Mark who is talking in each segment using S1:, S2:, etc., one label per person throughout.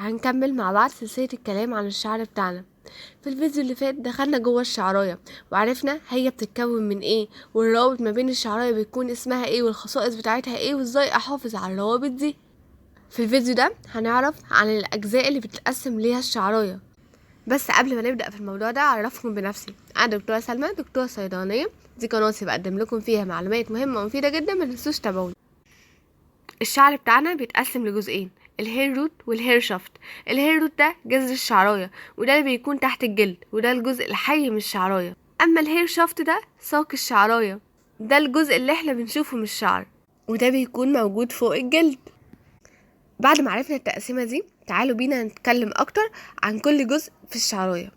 S1: هنكمل مع بعض سلسلة الكلام عن الشعر بتاعنا. في الفيديو اللي فات دخلنا جوه الشعراية وعرفنا هي بتتكون من ايه، والروابط ما بين الشعراية بيكون اسمها ايه، والخصائص بتاعتها ايه، وازاي احافظ على الروابط دي. في الفيديو ده هنعرف عن الاجزاء اللي بتتقسم ليها الشعراية. بس قبل ما نبدأ في الموضوع ده اعرفكم بنفسي. انا دكتورة سلمى، دكتورة صيدلانية. دي قناتي بقدم لكم فيها معلومات مهمة ومفيدة جدا، ما تنسوش تابعوني. الشعر بتاعنا بيتقسم لجزئين، الهير روت والهير شافت. الهير روت ده جذر الشعرايه، وده اللي بيكون تحت الجلد، وده الجزء الحي من الشعرايه. اما الهير شافت ده ساق الشعرايه، ده الجزء اللي احنا بنشوفه من الشعر، وده بيكون موجود فوق الجلد. بعد ما عرفنا التقسيمه دي، تعالوا بينا نتكلم اكتر عن كل جزء في الشعرايه.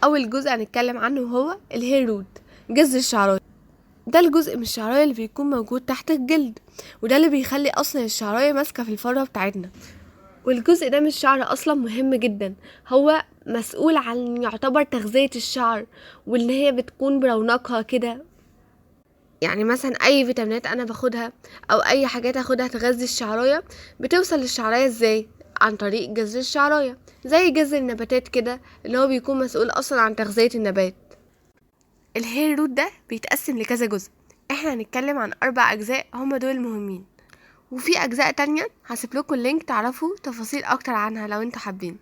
S1: اول جزء هنتكلم عنه هو الهير روت، جذر الشعرايه. ده الجزء من الشعرايه اللي بيكون موجود تحت الجلد، وده اللي بيخلي اصلا الشعرايه ماسكه في الفروه بتاعتنا. والجزء ده من الشعر اصلا مهم جدا، هو مسؤول عن يعتبر تغذية الشعر، وان هي بتكون برونقها كده. يعني مثلا اي فيتامينات انا باخدها او اي حاجات اخدها تغذي الشعرايه، بتوصل للشعرايه ازاي؟ عن طريق جذر الشعرايه، زي جذر النباتات كده، اللي هو بيكون مسؤول اصلا عن تغذية النبات. الهير روت ده بيتقسم لكذا جزء، احنا هنتكلم عن 4 اجزاء، هما دول المهمين، وفي اجزاء تانية هسيب لكم اللينك تعرفوا تفاصيل اكتر عنها لو انتوا حابين.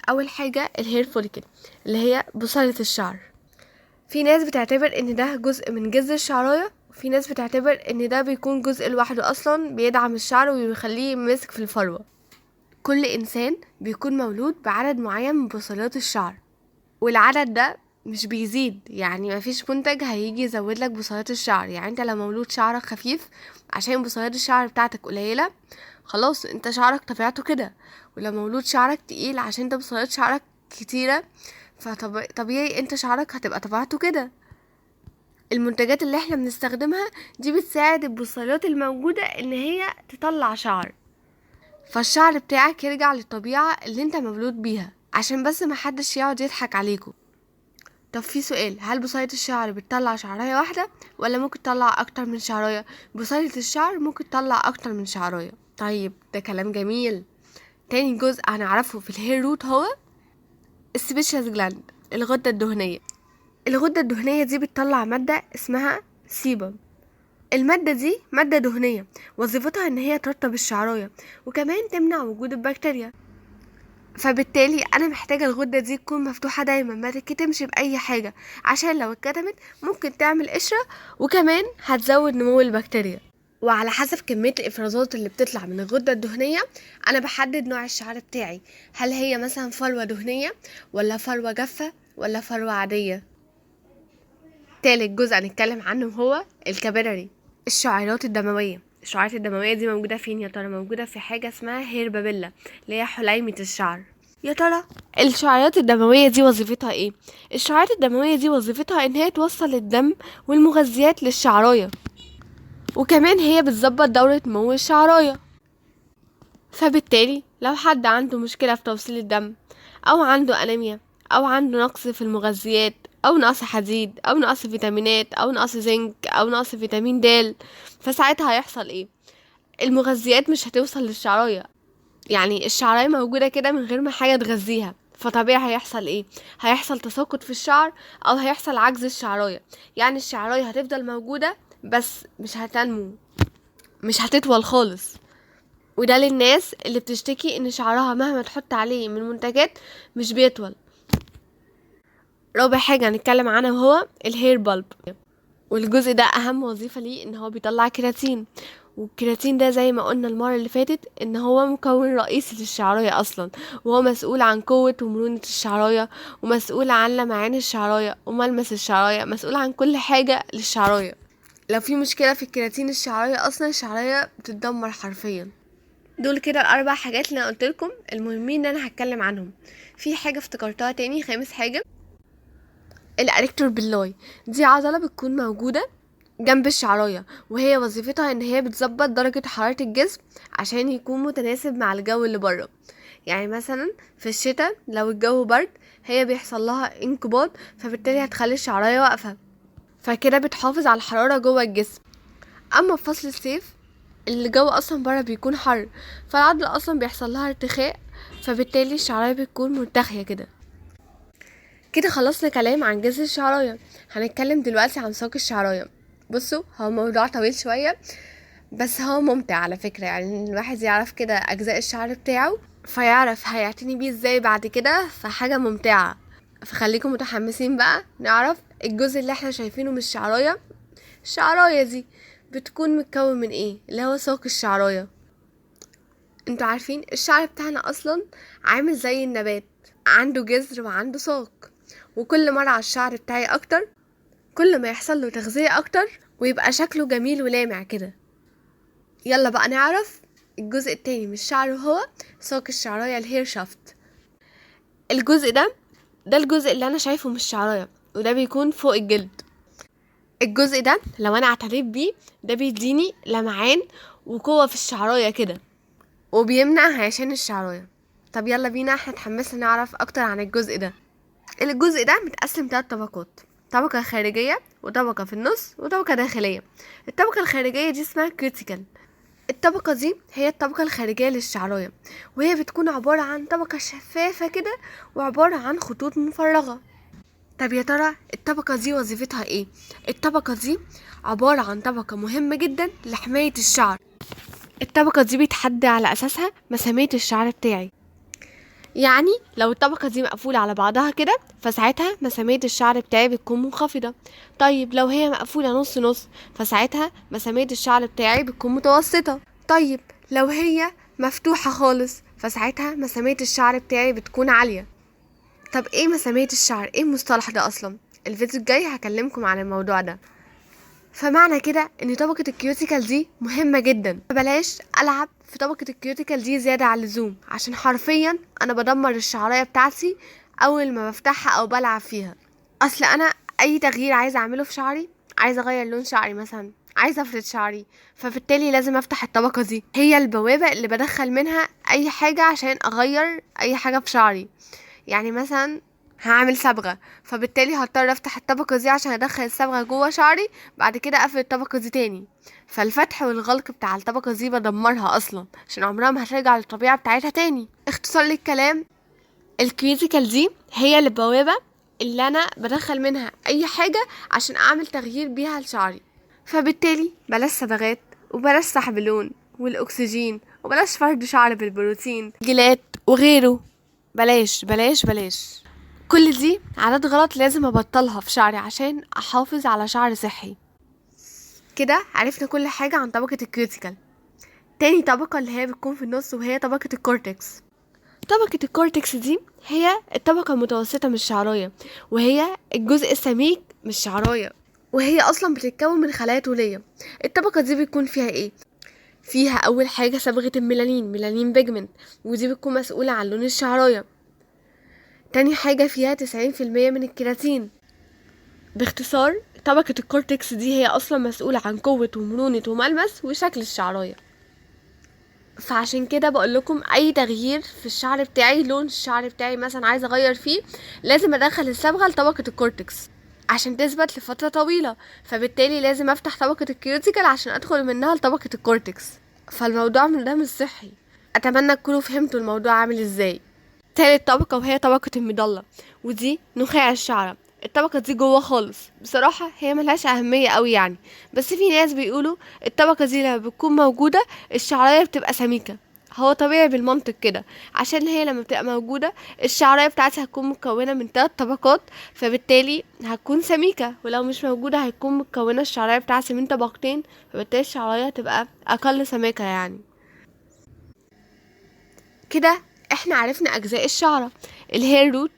S1: اول حاجة الهير فوليكل، اللي هي بصيلة الشعر. في ناس بتعتبر ان ده جزء من جذر الشعراية، وفي ناس بتعتبر ان ده بيكون جزء لوحده اصلا بيدعم الشعر وبيخليه يمسك في الفروة. كل انسان بيكون مولود بعدد معين من بصيلات الشعر، والعدد ده مش بيزيد، يعني مفيش منتج هيجي يزود لك بصيلات الشعر. يعني انت لو مولود شعرك خفيف عشان بصيلات الشعر بتاعتك قليلة، خلاص انت شعرك طبيعته كده. ولو مولود شعرك تقيل عشان انت بصيلات شعرك كتيرة، فطبيعي انت شعرك هتبقى طبيعته كده. المنتجات اللي احنا بنستخدمها دي بتساعد البصيلات الموجودة ان هي تطلع شعر، فالشعر بتاعك يرجع للطبيعة اللي انت مولود بيها، عشان بس محدش يقعد يضحك عليكم. طب في سؤال، هل بصيلة الشعر بتطلع شعراية واحدة ولا ممكن تطلع اكتر من شعراية؟ بصيلة الشعر ممكن تطلع اكتر من شعراية. طيب ده كلام جميل. تاني جزء هنعرفه في الهير روت هو السبيشال جلاند، الغدة الدهنية. الغدة الدهنية دي بتطلع مادة اسمها سيبم. المادة دي مادة دهنية، وظيفتها ان هي ترطب الشعراية وكمان تمنع وجود البكتيريا. فبالتالي انا محتاجة الغدة دي تكون مفتوحة دايما، ما تتكتمش باي حاجة، عشان لو اتكتمت ممكن تعمل قشرة، وكمان هتزود نمو البكتيريا. وعلى حسب كمية الافرازات اللي بتطلع من الغدة الدهنية انا بحدد نوع الشعر بتاعي، هل هي مثلا فروة دهنية ولا فروة جافة ولا فروة عادية. تالت جزء هنتكلم عنه هو الكابيلاري، الشعيرات الدموية. الشعيرات الدموية دي موجودة فين يا ترى؟ موجودة في حاجة اسمها هير بابيلا، اللي هي حليمة الشعر. يا ترى الشعيرات الدموية دي وظيفتها ايه؟ الشعيرات الدموية دي وظيفتها ان هي توصل الدم والمغذيات للشعراية، وكمان هي بتظبط دورة نمو الشعراية. فبالتالي لو حد عنده مشكلة في توصيل الدم، او عنده انيميا، او عنده نقص في المغذيات، او نقص حديد، او نقص فيتامينات، او نقص زنك، او نقص فيتامين د، فساعتها هيحصل ايه؟ المغذيات مش هتوصل للشعراية، يعني الشعراية موجودة كده من غير ما حاجة تغذيها، فطبيعي هيحصل ايه؟ هيحصل تساقط في الشعر، او هيحصل عجز الشعراية. يعني الشعراية هتفضل موجودة بس مش هتنمو، مش هتطول خالص. وده للناس اللي بتشتكي ان شعرها مهما تحط عليه من منتجات مش بيطول. رابع حاجة هنتكلم عنها هو الهير بالب، والجزء ده اهم وظيفة ليه ان هو بيطلع كيراتين. والكيراتين ده زي ما قلنا المرة اللي فاتت ان هو مكون رئيسي للشعراية اصلا، وهو مسؤول عن قوة ومرونة الشعراية، ومسؤول عن لمعان الشعراية وملمس الشعراية، مسؤول عن كل حاجة للشعراية. لو في مشكلة في الكيراتين الشعراية اصلا الشعراية بتتدمر حرفيا. دول كده ال4 حاجات اللي انا قلتلكم المهمين ان انا هتكلم عنهم. في حاجة افتكرتها تاني، خامس حاجة، الاريكتور باللاي. دي عضلة بتكون موجودة جنب الشعراية، وهي وظيفتها ان هي بتظبط درجة حرارة الجسم عشان يكون متناسب مع الجو اللي بره. يعني مثلا في الشتاء لو الجو برد هي بيحصل لها انقباض، فبالتالي هتخلي الشعراية واقفة، فكده بتحافظ على الحرارة جوه الجسم. اما في فصل الصيف الجو اصلا بره بيكون حر، فالعضلة اصلا بيحصل لها ارتخاء، فبالتالي الشعراية بتكون مرتخية كده. كده خلصنا كلام عن جذر الشعراية. هنتكلم دلوقتي عن ساق الشعراية. بصوا، هو موضوع طويل شوية بس هو ممتع على فكرة، يعني الواحد يعرف كده اجزاء الشعر بتاعه فيعرف هيعتني بيه ازاي بعد كده، فحاجة ممتعة. فخليكم متحمسين بقى نعرف الجزء اللي احنا شايفينه من الشعراية. الشعراية دي بتكون متكون من ايه؟ اللي هو ساق الشعراية. انتوا عارفين الشعر بتاعنا اصلا عامل زي النبات، عنده جذر وعنده ساق، وكل ما ارعى الشعر بتاعي اكتر كل ما يحصل له تغذية اكتر ويبقى شكله جميل ولامع كده. يلا بقى نعرف الجزء التاني من الشعر، وهو ساق الشعراية، الهير شافت. الجزء ده الجزء اللي انا شايفه من الشعراية، وده بيكون فوق الجلد. الجزء ده لو انا اعتنيت بيه ده بيديني لمعان وقوة في الشعراية كده، وبيمنع هيشان الشعراية. طب يلا بينا، احنا اتحمسنا نعرف اكتر عن الجزء ده. الجزء ده متقسم 3 طبقات: طبقة خارجية، وطبقة في النص، وطبقة داخلية. الطبقة الخارجية دي اسمها كيوتيكل. الطبقة دي هي الطبقة الخارجية للشعراية، وهي بتكون عبارة عن طبقة شفافة كده وعبارة عن خطوط مفرغة. طب يا ترى الطبقة دي وظيفتها ايه؟ الطبقة دي عبارة عن طبقة مهمة جدا لحماية الشعر. الطبقة دي بيتحدى على أساسها مسامير الشعر بتاعي، يعني لو الطبقة دي مقفولة على بعضها كده فساعتها مسامير الشعر بتاعي بتكون منخفضة. طيب لو هي مقفولة نص نص فساعتها مسامير الشعر بتاعي بتكون متوسطة. طيب لو هي مفتوحة خالص فساعتها مسامير الشعر بتاعي بتكون عالية. طب ايه مسامير الشعر؟ ايه المصطلح ده اصلا؟ الفيديو الجاي هكلمكم عن الموضوع ده. فمعنى كده ان طبقة الكيوتيكل دي مهمة جدا، بلاش العب في طبقة الكيوتيكل دي زيادة عن اللزوم، عشان حرفيا انا بدمر الشعرية بتاعتي اول ما بفتحها او بلعب فيها. اصل انا اي تغيير عايزة اعمله في شعري، عايزة اغير لون شعري مثلا، عايزة افرد شعري، فبالتالي لازم افتح الطبقة دي، هي البوابة اللي بدخل منها اي حاجة عشان اغير اي حاجة في شعري. يعني مثلا هعمل صبغة، فبالتالي هضطر افتح الطبقة دي عشان ادخل الصبغة جوه شعري، بعد كده اقفل الطبقة دي تاني. فالفتح والغلق بتاع الطبقة دي بدمرها اصلا، عشان عمرها ما هترجع للطبيعة بتاعتها تاني. اختصار للكلام، الكيوتيكل دي هي البوابة اللي انا بدخل منها اي حاجة عشان اعمل تغيير بيها لشعري. فبالتالي بلاش صبغات، وبلاش سحب لون والاكسجين، وبلاش فرد شعر بالبروتين جيلات وغيره. بلاش بلاش بلاش، كل دي عادات غلط لازم ابطلها في شعري عشان احافظ على شعر صحي. كده عرفنا كل حاجة عن طبقة الكيوتيكل. تاني طبقة اللي هي بتكون في النص وهي طبقة الكورتكس. طبقة الكورتكس دي هي الطبقة المتوسطة من الشعراية، وهي الجزء السميك من الشعراية، وهي اصلا بتتكون من خلايا طولية. الطبقة دي بيكون فيها ايه؟ فيها اول حاجة صبغة الميلانين، ميلانين بيجمنت، ودي بتكون مسؤولة عن لون الشعراية. تاني حاجة فيها 90% من الكيراتين. باختصار طبقة الكورتكس دي هي اصلا مسؤولة عن قوة ومرونة وملمس وشكل الشعراية. فعشان كده بقول لكم اي تغيير في الشعر بتاعي، لون الشعر بتاعي مثلا عايزة اغير فيه، لازم ادخل الصبغة لطبقة الكورتكس عشان تثبت لفترة طويلة، فبالتالي لازم افتح طبقة الكيوتيكل عشان ادخل منها لطبقة الكورتكس. فالموضوع من ده مش صحي. اتمنى تكونوا فهمتوا الموضوع عامل ازاي. تالت طبقة وهي طبقة المضلة، ودي نخاع الشعرة. الطبقة دي جوه خالص، بصراحة هي ملهاش أهمية قوي يعني، بس في ناس بيقولوا الطبقة دي لما بتكون موجودة الشعرية بتبقى سميكة. هو طبيعي بالمنطق كده، عشان هي لما بتبقى موجودة الشعرية بتاعتها هتكون مكونة من 3 طبقات، فبالتالي هتكون سميكة، ولو مش موجودة هتكون مكونة الشعرية بتاعتها من طبقتين، فبالتالي الشعرية هتبقى أقل سماكة يعني. كده احنا عرفنا اجزاء الشعرة: الهير روت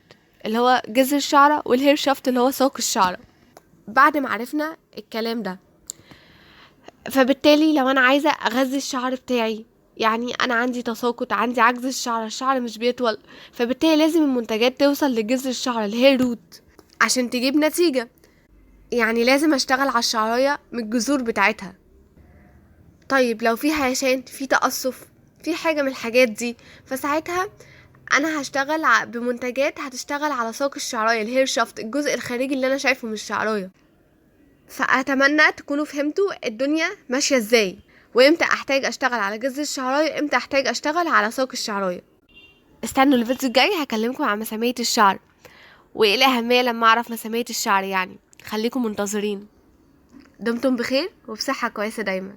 S1: اللي هو جذر الشعرة، والهير شافت اللي هو ساق الشعرة. بعد ما عرفنا الكلام ده، فبالتالي لو انا عايزة اغذي الشعر بتاعي، يعني انا عندي تساقط، عندي عجز الشعر مش بيطول، فبالتالي لازم المنتجات توصل لجذر الشعر الهير روت عشان تجيب نتيجة. يعني لازم اشتغل على الشعرية من الجذور بتاعتها. طيب لو في هيشان، في تقصف، في حاجة من الحاجات دي، فساعتها انا هشتغل بمنتجات هتشتغل على ساق الشعرايه، الهير شافت، الجزء الخارجي اللي انا شايفه من الشعرايه. فاتمنى تكونوا فهمتوا الدنيا ماشيه ازاي، وامتى احتاج اشتغل على جذر الشعرايه، امتى احتاج اشتغل على ساق الشعرايه. استنوا الفيديو الجاي هكلمكم عن مسامية الشعر وايه الاهميه لما اعرف مسامية الشعر، يعني خليكم منتظرين. دمتم بخير وبصحه كويسه دايما.